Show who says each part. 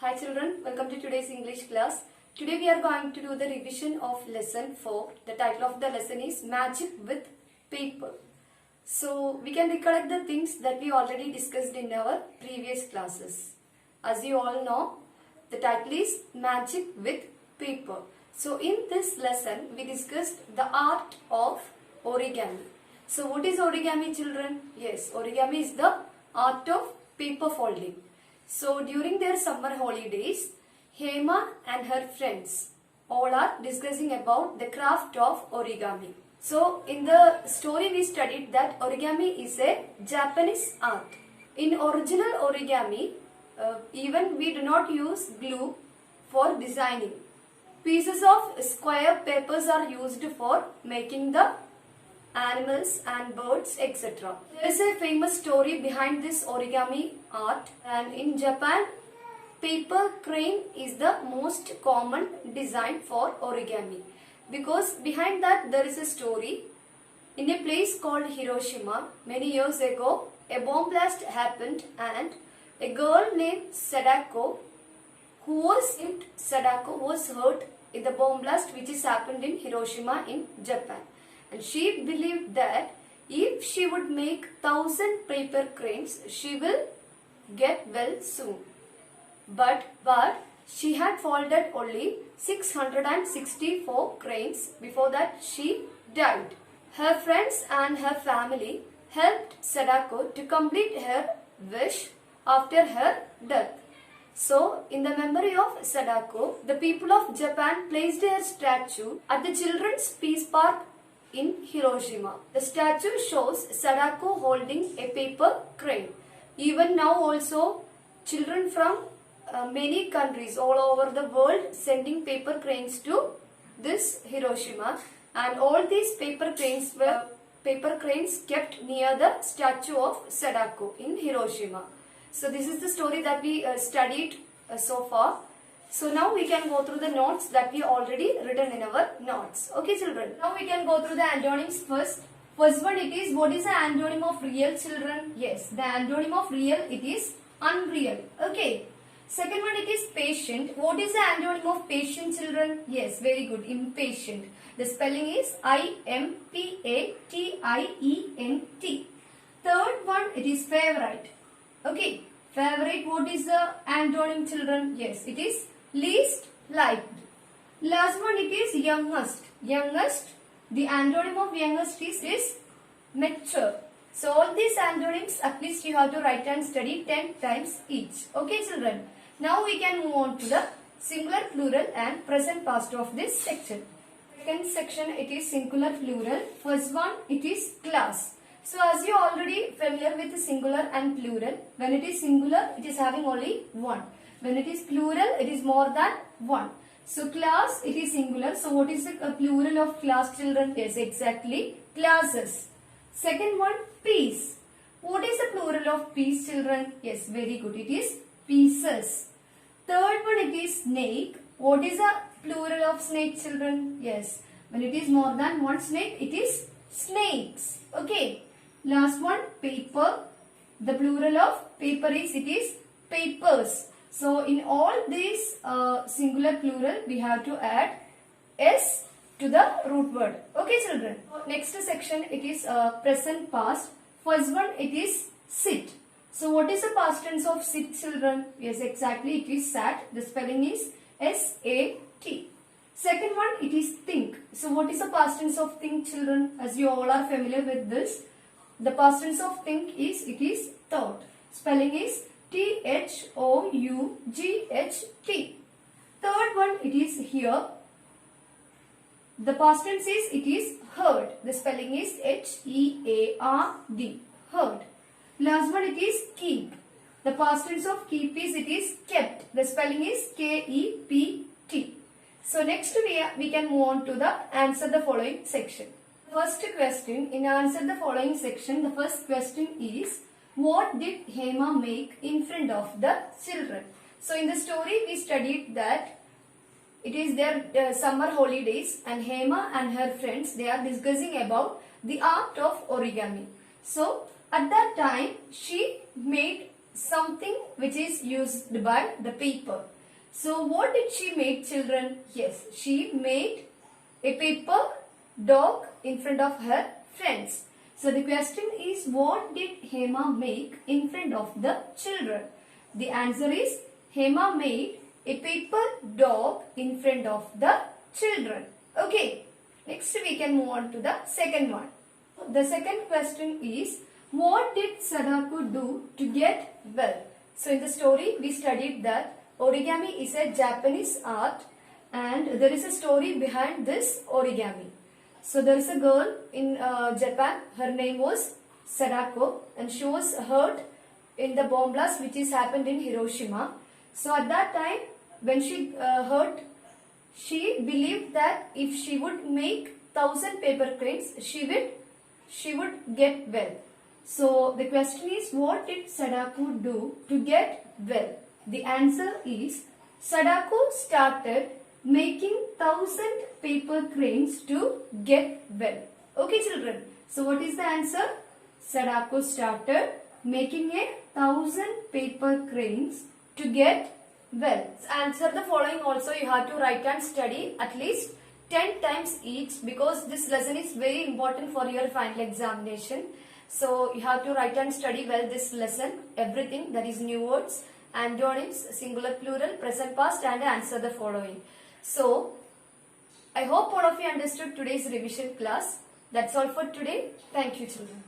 Speaker 1: Hi children, welcome to today's English class. Today we are going to do the revision of lesson 4. The title of the lesson is Magic with Paper. So we can recollect the things that we already discussed in our previous classes. As you all know, the title is Magic with Paper. So in this lesson we discussed the art of origami. So what is origami, children? Yes, origami is the art of paper folding. So during their summer holidays, Hema and her friends all are discussing about the craft of origami. So in the story we studied that origami is a Japanese art. In original origami, even we do not use glue for designing. Pieces of square papers are used for making the animals and birds, etc. There is a famous story behind this origami art, and in Japan, paper crane is the most common design for origami, because behind that there is a story. In a place called Hiroshima, many years ago, a bomb blast happened and a girl named Sadako, Sadako was hurt in the bomb blast which is happened in Hiroshima in Japan. And she believed that if she would make 1,000 paper cranes, she will get well soon. But she had folded only 664 cranes before that she died. Her friends and her family helped Sadako to complete her wish after her death. So, in the memory of Sadako, the people of Japan placed her statue at the Children's Peace Park in Hiroshima. The statue shows Sadako holding a paper crane. Even now also, children from many countries all over the world sending paper cranes to this Hiroshima, and all these paper cranes were kept near the statue of Sadako in Hiroshima. So this is the story that we studied so far. So now we can go through the notes that we already written in our notes. Okay children. Now we can go through the antonyms first. First one, it is, what is the antonym of real, children? Yes, the antonym of real, it is unreal. Okay. Second one, it is patient. What is the antonym of patient, children? Yes, very good. Impatient. The spelling is I-M-P-A-T-I-E-N-T. Third one, it is favorite. Okay. Favorite, what is the antonym, children? Yes, it is least liked. Last one, it is youngest. Youngest, the antonym of youngest is mature. So all these antonyms at least you have to write and study 10 times each. Okay children. Now we can move on to the singular, plural and present past of this section. Second section, it is singular, plural. First one, it is class. So as you already familiar with the singular and plural, when it is singular, it is having only one. When it is plural, it is more than one. So class, it is singular. So what is the plural of class, children? Yes, exactly, classes. Second one, piece. What is the plural of piece, children? Yes, very good. It is pieces. Third one, it is snake. What is the plural of snake, children? Yes, when it is more than one snake, it is snakes. Okay. Last one, paper. The plural of paper is, it is papers. So in all these singular, plural, we have to add s to the root word. Okay children. Next section, it is present past. First one, it is sit. So what is the past tense of sit, children? Yes, exactly, it is sat. The spelling is S-A-T. Second one, it is think. So what is the past tense of think, children? As you all are familiar with this, the past tense of think is, it is thought. Spelling is T-H-O-U-G-H-T. Third one, it is hear. The past tense is, it is heard. The spelling is H-E-A-R-D. Heard. Last one, it is keep. The past tense of keep is, it is kept. The spelling is K-E-P-T. So next we can move on to the answer the following section. First question, in answer the following section, the first question is, what did Hema make in front of the children? So in the story we studied that it is their summer holidays and Hema and her friends, they are discussing about the art of origami. So at that time she made something which is used by the paper. So what did she make, children? Yes, she made a paper dog in front of her friends. So the question is, what did Hema make in front of the children? The answer is, Hema made a paper dog in front of the children. Okay, next we can move on to the second one. The second question is, what did Sadako do to get well? So in the story we studied that origami is a Japanese art and there is a story behind this origami. So there is a girl in Japan, her name was Sadako, and she was hurt in the bomb blast which is happened in Hiroshima. So at that time when she hurt, she believed that if she would make 1,000 paper cranes, she would get well. So the question is, what did Sadako do to get well? The answer is, Sadako started making 1,000 paper cranes to get well. Okay, children. So what is the answer? Sadako started making 1,000 paper cranes to get well. Answer the following also. You have to write and study at least 10 times each, because this lesson is very important for your final examination. So you have to write and study well this lesson, everything, that is new words, antonyms, singular, plural, present, past, and answer the following. So I hope all of you understood today's revision class. That's all for today. Thank you, children.